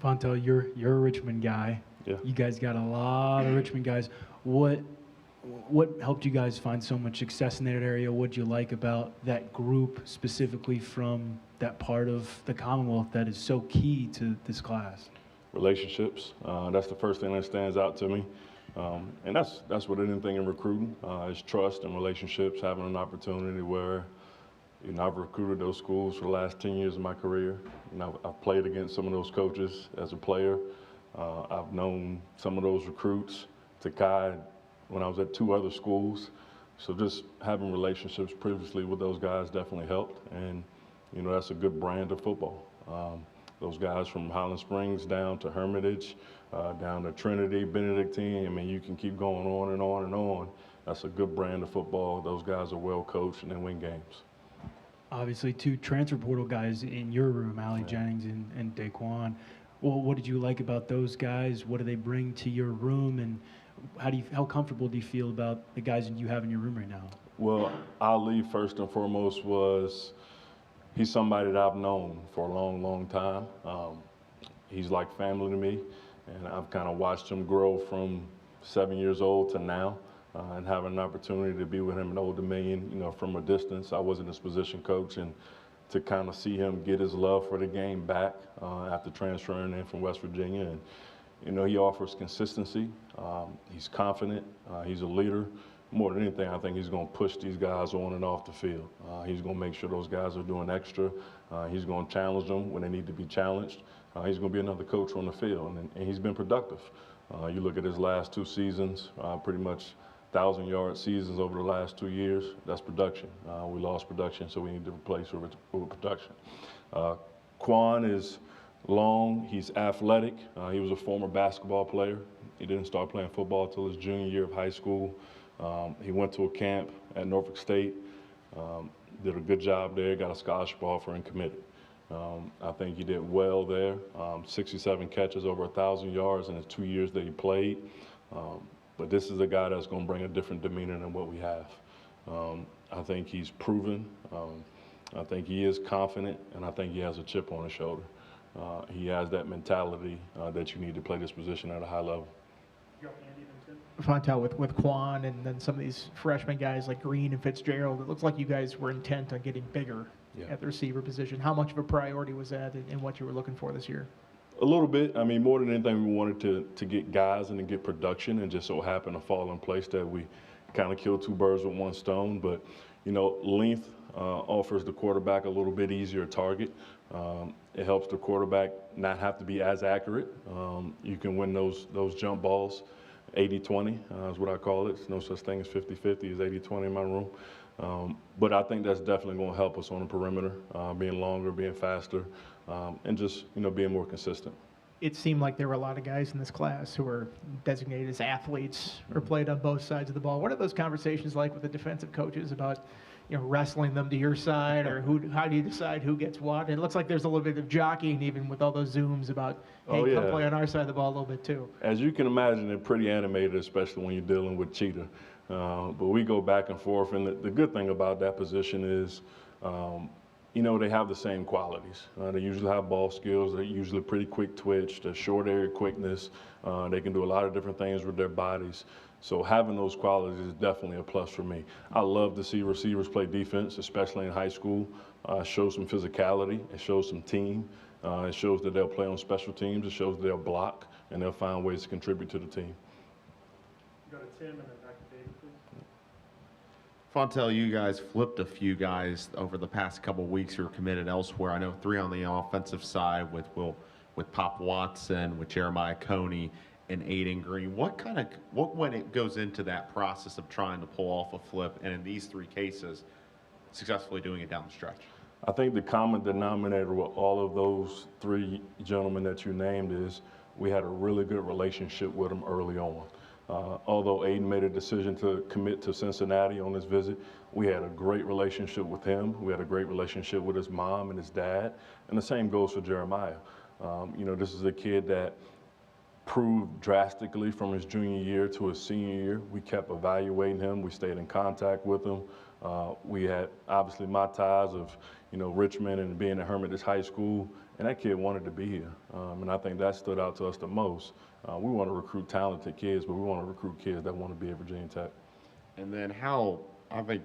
Fontel, you're a Richmond guy. Yeah. You guys got a lot of Richmond guys. What helped you guys find so much success in that area? What'd you like about that group specifically from that part of the Commonwealth that is so key to this class? Relationships. That's the first thing that stands out to me. And that's with anything in recruiting, is trust and relationships, having an opportunity where, I've recruited those schools for the last 10 years of my career. I've played against some of those coaches as a player. I've known some of those recruits, Takai, when I was at 2 other schools. So just having relationships previously with those guys definitely helped. And, that's a good brand of football. Those guys from Highland Springs down to Hermitage, down to Trinity, Benedictine, I mean, you can keep going on and on and on. That's a good brand of football. Those guys are well coached and they win games. Obviously, 2 transfer portal guys in your room, Allie Jennings and Daquan. Well, what did you like about those guys? What do they bring to your room? And how comfortable do you feel about the guys that you have in your room right now? Well, Ali, first and foremost, he's somebody that I've known for a long, long time. He's like family to me, and I've kind of watched him grow from 7 years old to now, and having an opportunity to be with him in Old Dominion, from a distance. I wasn't his position coach, and to kind of see him get his love for the game back after transferring in from West Virginia. And, he offers consistency. He's confident. He's a leader. More than anything, I think he's going to push these guys on and off the field. He's going to make sure those guys are doing extra. He's going to challenge them when they need to be challenged. He's going to be another coach on the field, and he's been productive. You look at his last 2 seasons, pretty much 1,000-yard seasons over the last 2 years. That's production. We lost production, so we need to replace it with production. Quan is long. He's athletic. He was a former basketball player. He didn't start playing football until his junior year of high school. He went to a camp at Norfolk State, did a good job there, got a scholarship offer and committed. I think he did well there. 67 catches, over 1,000 yards in the 2 years that he played. But this is a guy that's going to bring a different demeanor than what we have. I think he's proven. I think he is confident, and I think he has a chip on his shoulder. He has that mentality that you need to play this position at a high level. Fontel with Quan and then some of these freshman guys like Green and Fitzgerald, it looks like you guys were intent on getting bigger at the receiver position. How much of a priority was that in what you were looking for this year? A little bit. I mean, more than anything, we wanted to get guys and to get production, and just so happened to fall in place that we kind of killed 2 birds with 1 stone. But, length offers the quarterback a little bit easier target. It helps the quarterback not have to be as accurate. You can win those jump balls. 80-20 is what I call it. There's no such thing as 50-50. It's 80-20 in my room. But I think that's definitely going to help us on the perimeter, being longer, being faster, and just, being more consistent. It seemed like there were a lot of guys in this class who were designated as athletes or played on both sides of the ball. What are those conversations like with the defensive coaches about, wrestling them to your side, or how do you decide who gets what? And it looks like there's a little bit of jockeying even with all those Zooms about, hey, come play on our side of the ball a little bit too. As you can imagine, they're pretty animated, especially when you're dealing with Cheetah. But we go back and forth, and the good thing about that position is, they have the same qualities. They usually have ball skills. They're usually pretty quick twitch. They're short area quickness. They can do a lot of different things with their bodies. So having those qualities is definitely a plus for me. I love to see receivers play defense, especially in high school. It shows some physicality. It shows some team. It shows that they'll play on special teams. It shows that they'll block, and they'll find ways to contribute to the team. Go to Tim and then back to David, please. Fontel, you guys flipped a few guys over the past couple of weeks who are committed elsewhere. I know 3 on the offensive side with Pop Watson, with Jeremiah Coney, and Aiden Green. What when it goes into that process of trying to pull off a flip, and in these 3 cases, successfully doing it down the stretch? I think the common denominator with all of those 3 gentlemen that you named is we had a really good relationship with them early on. Although Aiden made a decision to commit to Cincinnati on this visit, we had a great relationship with him. We had a great relationship with his mom and his dad, and the same goes for Jeremiah. This is a kid that proved drastically from his junior year to his senior year. We kept evaluating him. We stayed in contact with him. We had obviously my ties of, Richmond and being at Hermitage High School, and that kid wanted to be here. And I think that stood out to us the most. We want to recruit talented kids, but we want to recruit kids that want to be at Virginia Tech. And then I think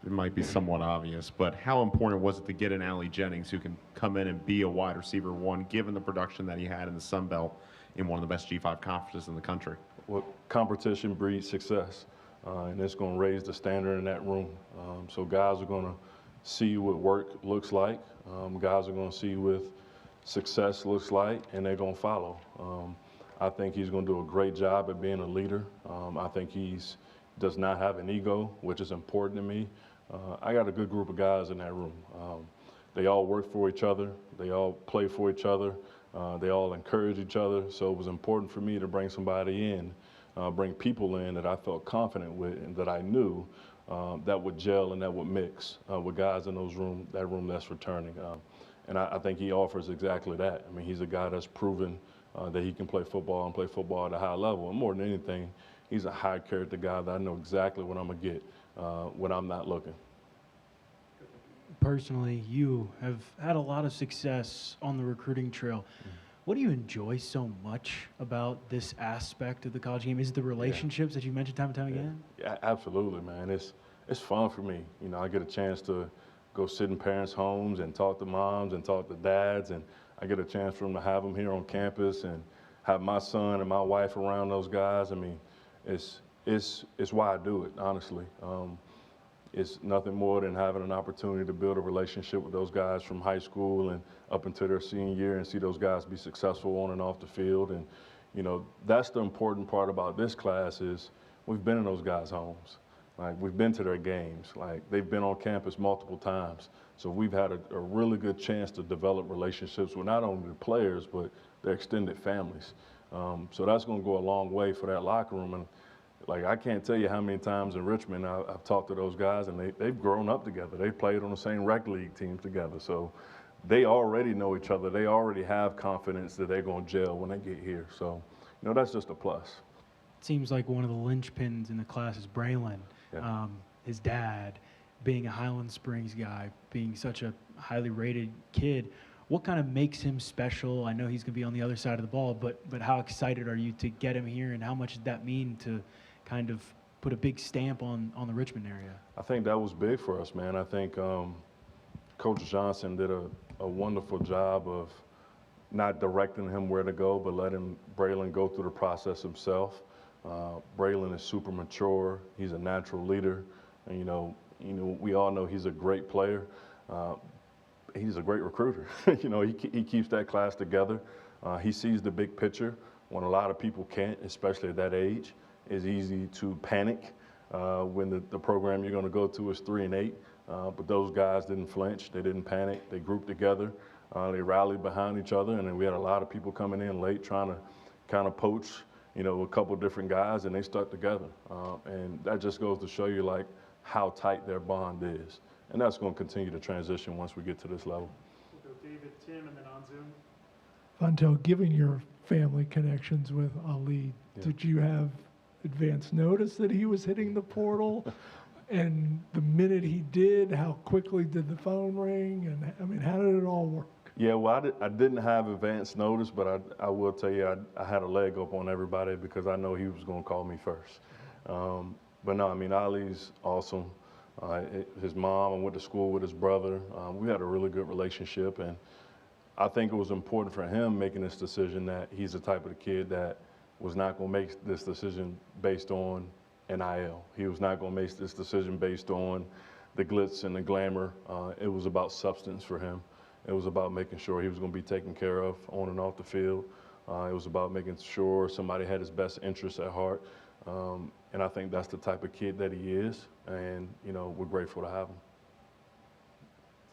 it might be somewhat obvious, but how important was it to get an Allie Jennings who can come in and be a wide receiver one, given the production that he had in the Sun Belt in one of the best G5 conferences in the country? Well, competition breeds success, and it's going to raise the standard in that room. So guys are going to see what work looks like. Guys are going to see what success looks like, and they're going to follow. I think he's going to do a great job at being a leader. I think does not have an ego, which is important to me. I got a good group of guys in that room. They all work for each other. They all play for each other. They all encourage each other. So it was important for me to bring somebody in, bring people in that I felt confident with and that I knew that would gel and that would mix with guys in that room that's returning. And I think he offers exactly that. I mean, he's a guy that's proven that he can play football and play football at a high level. And more than anything, he's a high character guy that I know exactly what I'm going to get when I'm not looking. Personally, you have had a lot of success on the recruiting trail. What do you enjoy so much about this aspect of the college game? Is it the relationships that you mentioned time and time again? Yeah, absolutely, man. It's fun for me. I get a chance to go sit in parents' homes and talk to moms and talk to dads, and I get a chance for them to have them here on campus and have my son and my wife around those guys. I mean, it's why I do it, honestly. It's nothing more than having an opportunity to build a relationship with those guys from high school and up until their senior year and see those guys be successful on and off the field. And, that's the important part about this class is we've been in those guys' homes. Like, we've been to their games. Like, they've been on campus multiple times. So we've had a really good chance to develop relationships with not only the players, but their extended families. So that's going to go a long way for that locker room. And, I can't tell you how many times in Richmond I've talked to those guys, and they've grown up together. They played on the same rec league teams together. So they already know each other. They already have confidence that they're going to gel when they get here. So, that's just a plus. It seems like one of the linchpins in the class is Braylon. Yeah. His dad, being a Highland Springs guy, being such a highly rated kid. What kind of makes him special? I know he's going to be on the other side of the ball, but how excited are you to get him here, and how much does that mean to kind of put a big stamp on the Richmond area? I think that was big for us, man. I think Coach Johnson did a wonderful job of not directing him where to go, but letting Braylon go through the process himself. Braylon is super mature. He's a natural leader. And, we all know he's a great player. He's a great recruiter. He keeps that class together. He sees the big picture when a lot of people can't, especially at that age. It's easy to panic when the program you're going to go to is 3-8. But those guys didn't flinch. They didn't panic. They grouped together. They rallied behind each other. And then we had a lot of people coming in late trying to kind of poach, a couple different guys, and they stuck together. And that just goes to show you, how tight their bond is. And that's going to continue to transition once we get to this level. We'll go David, Tim, and then on Zoom. Fontel, given your family connections with Ali, did you have advance notice that he was hitting the portal? And the minute he did, how quickly did the phone ring? And how did it all work? Yeah, well, I didn't have advance notice, but I will tell you I had a leg up on everybody because I know he was going to call me first. But no, Ali's awesome. His mom, I went to school with his brother. We had a really good relationship, and I think it was important for him making this decision that he's the type of the kid that was not going to make this decision based on NIL. He was not going to make this decision based on the glitz and the glamour. It was about substance for him. It was about making sure he was going to be taken care of on and off the field. It was about making sure somebody had his best interests at heart. And I think that's the type of kid that he is. And, we're grateful to have him.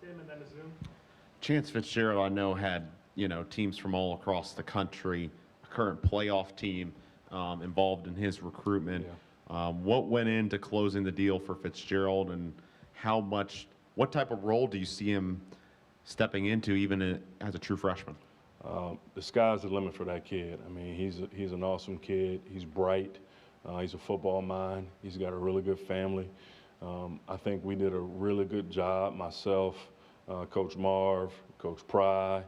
Tim, and then a Zoom. Chance Fitzgerald, I know, had, teams from all across the country, a current playoff team involved in his recruitment. Yeah. What went into closing the deal for Fitzgerald, and what type of role do you see him stepping into even as a true freshman? The sky's the limit for that kid. He's an awesome kid. He's bright. He's a football mind. He's got a really good family. I think we did a really good job, myself, Coach Marv, Coach Pry,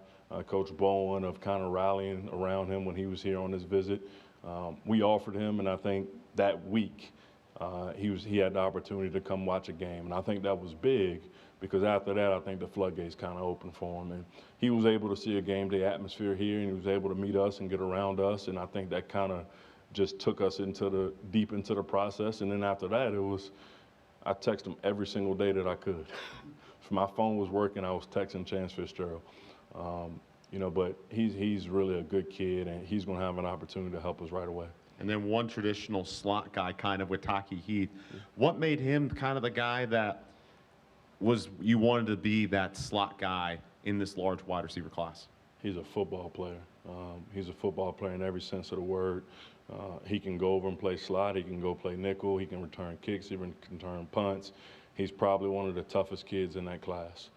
Coach Bowen, of kind of rallying around him when he was here on this visit. We offered him, and I think that week he had the opportunity to come watch a game, and I think that was big because after that I think the floodgates kind of opened for him, and he was able to see a game day atmosphere here, and he was able to meet us and get around us, and I think that kind of just took us deep into the process. And then after that, I texted him every single day that I could. If my phone was working, I was texting Chance Fitzgerald. But he's really a good kid, and he's going to have an opportunity to help us right away. And then one traditional slot guy kind of with Taki Heath. What made him kind of the guy that you wanted to be that slot guy in this large wide receiver class? He's a football player. He's a football player in every sense of the word. He can go over and play slot. He can go play nickel. He can return kicks. He can return punts. He's probably one of the toughest kids in that class.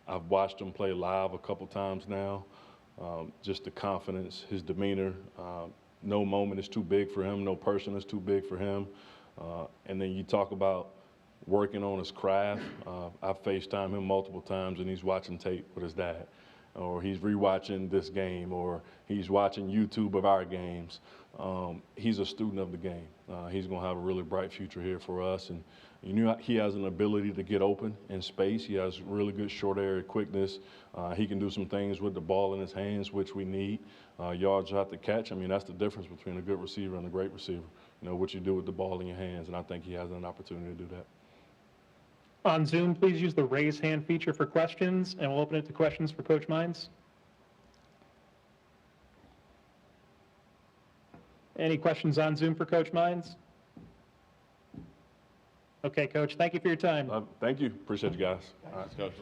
I've watched him play live a couple times now. Just the confidence, his demeanor. No moment is too big for him. No person is too big for him. And then you talk about working on his craft. I've FaceTimed him multiple times, and he's watching tape with his dad, or he's rewatching this game, or he's watching YouTube of our games. He's a student of the game. He's going to have a really bright future here for us. And he has an ability to get open in space. He has really good short area quickness. He can do some things with the ball in his hands, which we need. Yards out the catch. I mean, that's the difference between a good receiver and a great receiver. What you do with the ball in your hands, and I think he has an opportunity to do that. On Zoom, please use the raise hand feature for questions, and we'll open it to questions for Coach Mines. Any questions on Zoom for Coach Mines? Okay, Coach, thank you for your time. Thank you. Appreciate you guys. All right, Coach.